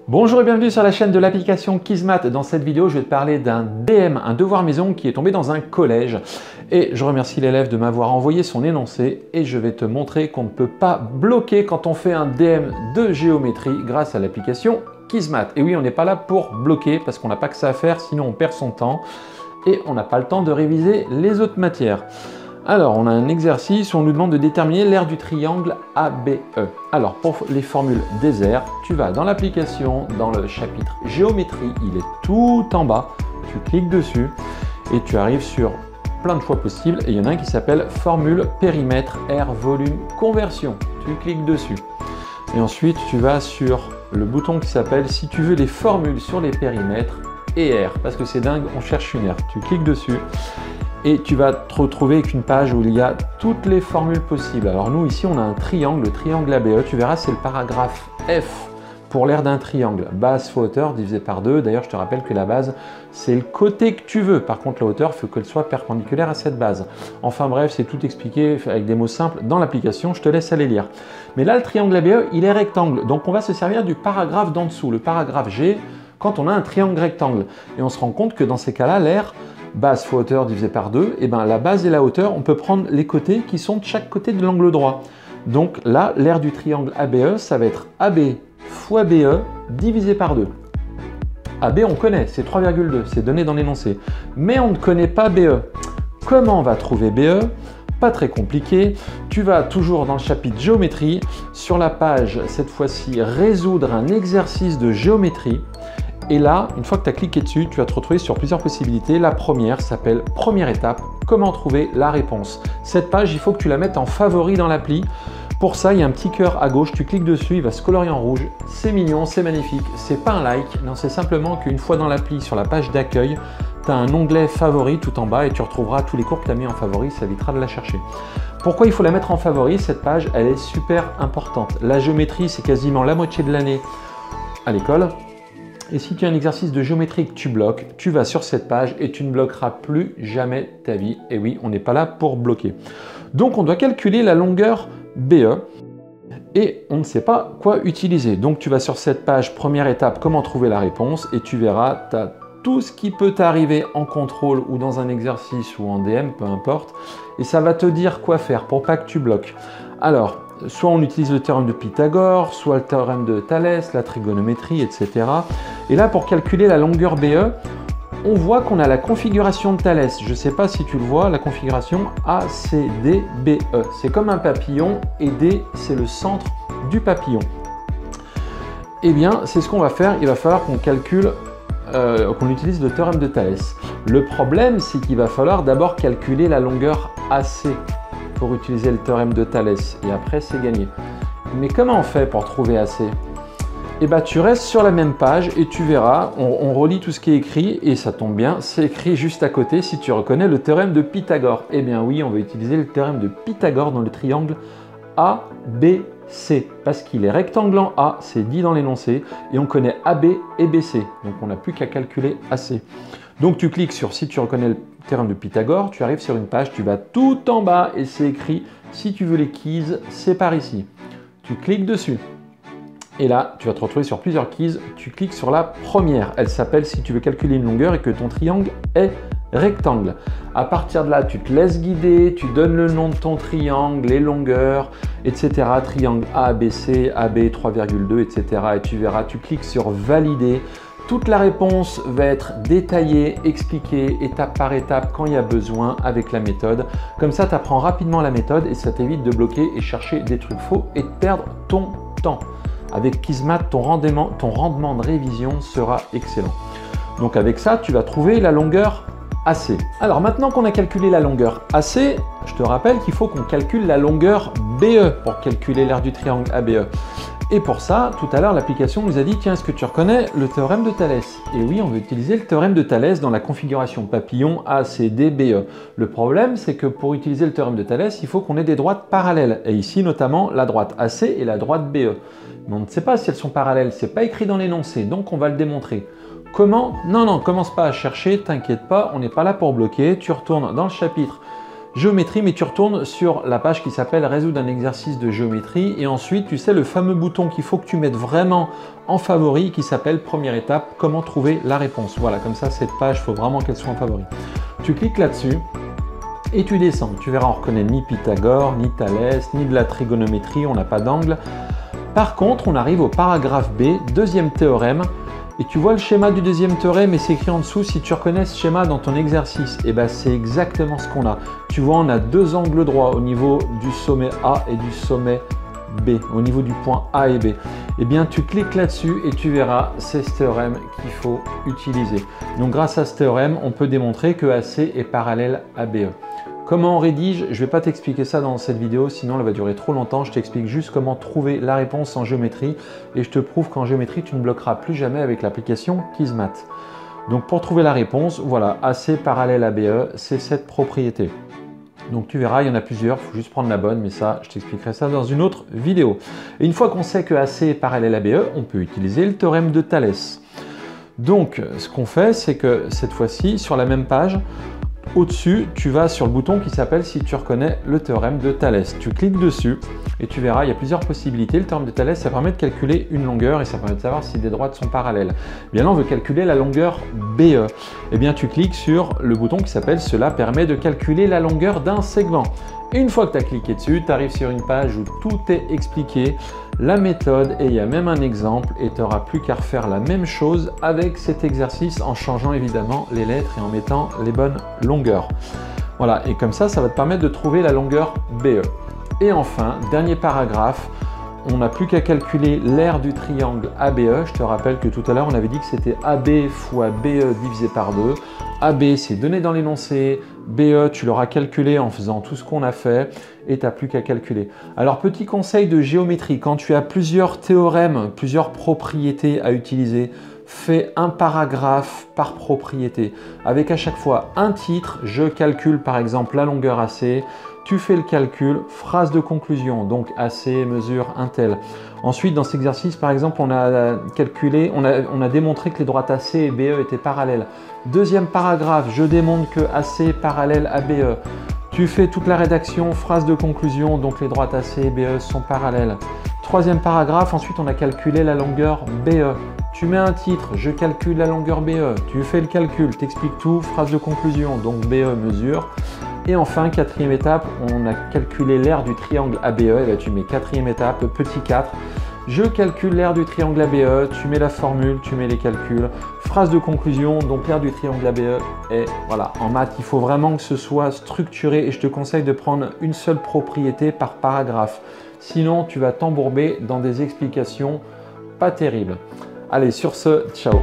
Bonjour et bienvenue sur la chaîne de l'application Kismat. Dans cette vidéo, je vais te parler d'un DM, un devoir maison qui est tombé dans un collège. Et je remercie l'élève de m'avoir envoyé son énoncé et je vais te montrer qu'on ne peut pas bloquer quand on fait un DM de géométrie grâce à l'application Kismat. Et oui, on n'est pas là pour bloquer parce qu'on n'a pas que ça à faire, sinon on perd son temps et on n'a pas le temps de réviser les autres matières. Alors, on a un exercice où on nous demande de déterminer l'aire du triangle ABE. Alors, pour les formules des aires, tu vas dans l'application, dans le chapitre géométrie, il est tout en bas, tu cliques dessus et tu arrives sur plein de choix possibles. Et il y en a un qui s'appelle formule, périmètre, aire, volume, conversion. Tu cliques dessus. Et ensuite, tu vas sur le bouton qui s'appelle si tu veux les formules sur les périmètres et aires. Parce que c'est dingue, on cherche une aire. Tu cliques dessus. Et tu vas te retrouver avec une page où il y a toutes les formules possibles. Alors nous, ici, on a un triangle, le triangle ABE. Tu verras, c'est le paragraphe F pour l'aire d'un triangle. Base fois hauteur divisé par 2. D'ailleurs, je te rappelle que la base, c'est le côté que tu veux. Par contre, la hauteur, il faut qu'elle soit perpendiculaire à cette base. Enfin bref, c'est tout expliqué avec des mots simples dans l'application. Je te laisse aller lire. Mais là, le triangle ABE, il est rectangle. Donc, on va se servir du paragraphe d'en dessous, le paragraphe G, quand on a un triangle rectangle. Et on se rend compte que dans ces cas-là, l'aire base fois hauteur divisé par 2, et bien la base et la hauteur, on peut prendre les côtés qui sont de chaque côté de l'angle droit. Donc là, l'aire du triangle ABE, ça va être AB fois BE divisé par 2. AB, on connaît, c'est 3,2, c'est donné dans l'énoncé. Mais on ne connaît pas BE. Comment on va trouver BE? Pas très compliqué. Tu vas toujours dans le chapitre géométrie, sur la page, cette fois-ci, résoudre un exercice de géométrie. Et là, une fois que tu as cliqué dessus, tu vas te retrouver sur plusieurs possibilités. La première s'appelle première étape, comment trouver la réponse. Cette page, il faut que tu la mettes en favori dans l'appli. Pour ça, il y a un petit cœur à gauche, tu cliques dessus, il va se colorier en rouge. C'est mignon, c'est magnifique, c'est pas un like, non, c'est simplement qu'une fois dans l'appli, sur la page d'accueil, tu as un onglet favori tout en bas et tu retrouveras tous les cours que tu as mis en favori, ça évitera de la chercher. Pourquoi il faut la mettre en favori? Cette page, elle est super importante. La géométrie, c'est quasiment la moitié de l'année à l'école. Et si tu as un exercice de géométrie que tu bloques, tu vas sur cette page et tu ne bloqueras plus jamais ta vie. Et oui, on n'est pas là pour bloquer. Donc, on doit calculer la longueur BE et on ne sait pas quoi utiliser. Donc, tu vas sur cette page, première étape, comment trouver la réponse et tu verras, tu as tout ce qui peut t'arriver en contrôle ou dans un exercice ou en DM, peu importe. Et ça va te dire quoi faire pour pas que tu bloques. Alors, soit on utilise le théorème de Pythagore, soit le théorème de Thalès, la trigonométrie, etc. Et là, pour calculer la longueur BE, on voit qu'on a la configuration de Thalès. Je ne sais pas si tu le vois, la configuration ACDBE. C'est comme un papillon et D, c'est le centre du papillon. Eh bien, c'est ce qu'on va faire. Il va falloir qu'on calcule, qu'on utilise le théorème de Thalès. Le problème, c'est qu'il va falloir d'abord calculer la longueur AC pour utiliser le théorème de Thalès et après c'est gagné. Mais comment on fait pour trouver AC? Eh bien tu restes sur la même page et tu verras, on relit tout ce qui est écrit et ça tombe bien, c'est écrit juste à côté si tu reconnais le théorème de Pythagore. Eh bien oui, on va utiliser le théorème de Pythagore dans le triangle ABC parce qu'il est rectangle en A, c'est dit dans l'énoncé et on connaît AB et BC, donc on n'a plus qu'à calculer AC. Donc tu cliques sur si tu reconnais le théorème de Pythagore, tu arrives sur une page, tu vas tout en bas et c'est écrit si tu veux les keys, c'est par ici. Tu cliques dessus. Et là, tu vas te retrouver sur plusieurs keys. Tu cliques sur la première. Elle s'appelle si tu veux calculer une longueur et que ton triangle est rectangle. À partir de là, tu te laisses guider, tu donnes le nom de ton triangle, les longueurs, etc. Triangle ABC, AB 3,2, etc. Et tu verras, tu cliques sur valider. Toute la réponse va être détaillée, expliquée étape par étape quand il y a besoin avec la méthode. Comme ça, tu apprends rapidement la méthode et ça t'évite de bloquer et chercher des trucs faux et de perdre ton temps. Avec Kismat, ton rendement de révision sera excellent. Donc avec ça, tu vas trouver la longueur AC. Alors maintenant qu'on a calculé la longueur AC, je te rappelle qu'il faut qu'on calcule la longueur BE pour calculer l'aire du triangle ABE. Et pour ça, tout à l'heure, l'application nous a dit « Tiens, est-ce que tu reconnais le théorème de Thalès ?» Et oui, on veut utiliser le théorème de Thalès dans la configuration papillon ACDBE. Le problème, c'est que pour utiliser le théorème de Thalès, il faut qu'on ait des droites parallèles. Et ici, notamment, la droite AC et la droite BE. Mais on ne sait pas si elles sont parallèles, c'est pas écrit dans l'énoncé, donc on va le démontrer. Comment? Non, commence pas à chercher, t'inquiète pas, on n'est pas là pour bloquer. Tu retournes dans le chapitre géométrie, mais tu retournes sur la page qui s'appelle résoudre un exercice de géométrie et ensuite tu sais le fameux bouton qu'il faut que tu mettes vraiment en favori qui s'appelle première étape, comment trouver la réponse. Voilà, comme ça cette page, il faut vraiment qu'elle soit en favori. Tu cliques là-dessus et tu descends. Tu verras, on ne reconnaît ni Pythagore, ni Thalès, ni de la trigonométrie, on n'a pas d'angle. Par contre, on arrive au paragraphe B, deuxième théorème. Et tu vois le schéma du deuxième théorème et c'est écrit en dessous, si tu reconnais ce schéma dans ton exercice, et ben c'est exactement ce qu'on a. Tu vois, on a deux angles droits au niveau du sommet A et du sommet B, au niveau du point A et B. Et bien tu cliques là-dessus et tu verras, c'est ce théorème qu'il faut utiliser. Donc grâce à ce théorème, on peut démontrer que AC est parallèle à BE. Comment on rédige? Je ne vais pas t'expliquer ça dans cette vidéo, sinon elle va durer trop longtemps. Je t'explique juste comment trouver la réponse en géométrie et je te prouve qu'en géométrie, tu ne bloqueras plus jamais avec l'application Kismat. Donc pour trouver la réponse, voilà, AC parallèle à BE, c'est cette propriété. Donc tu verras, il y en a plusieurs, il faut juste prendre la bonne, mais ça, je t'expliquerai ça dans une autre vidéo. Et une fois qu'on sait que AC est parallèle à BE, on peut utiliser le théorème de Thalès. Donc ce qu'on fait, c'est que cette fois-ci, sur la même page, au-dessus, tu vas sur le bouton qui s'appelle si tu reconnais le théorème de Thalès. Tu cliques dessus et tu verras, il y a plusieurs possibilités. Le théorème de Thalès, ça permet de calculer une longueur et ça permet de savoir si des droites sont parallèles. Bien là, on veut calculer la longueur BE. Eh bien, tu cliques sur le bouton qui s'appelle cela permet de calculer la longueur d'un segment. Et une fois que tu as cliqué dessus, tu arrives sur une page où tout est expliqué, la méthode et il y a même un exemple et tu n'auras plus qu'à refaire la même chose avec cet exercice en changeant évidemment les lettres et en mettant les bonnes longueurs. Voilà, et comme ça, ça va te permettre de trouver la longueur BE. Et enfin, dernier paragraphe, on n'a plus qu'à calculer l'aire du triangle ABE. Je te rappelle que tout à l'heure, on avait dit que c'était AB fois BE divisé par 2. AB, c'est donné dans l'énoncé. BE, tu l'auras calculé en faisant tout ce qu'on a fait et tu n'as plus qu'à calculer. Alors, petit conseil de géométrie, quand tu as plusieurs théorèmes, plusieurs propriétés à utiliser, fais un paragraphe par propriété avec à chaque fois un titre. Je calcule par exemple la longueur AC. Tu fais le calcul, phrase de conclusion, donc AC mesure un tel. Ensuite, dans cet exercice, par exemple, on a calculé, on a démontré que les droites AC et BE étaient parallèles. Deuxième paragraphe, je démontre que AC est parallèle à BE. Tu fais toute la rédaction, phrase de conclusion, donc les droites AC et BE sont parallèles. Troisième paragraphe, ensuite on a calculé la longueur BE. Tu mets un titre, je calcule la longueur BE. Tu fais le calcul, t'expliques tout, phrase de conclusion, donc BE mesure. Et enfin, quatrième étape, on a calculé l'aire du triangle ABE. Et là, tu mets quatrième étape, petit 4. Je calcule l'aire du triangle ABE, tu mets la formule, tu mets les calculs. Phrase de conclusion, donc l'aire du triangle ABE. Et voilà, en maths, il faut vraiment que ce soit structuré et je te conseille de prendre une seule propriété par paragraphe. Sinon, tu vas t'embourber dans des explications pas terribles. Allez, sur ce, ciao!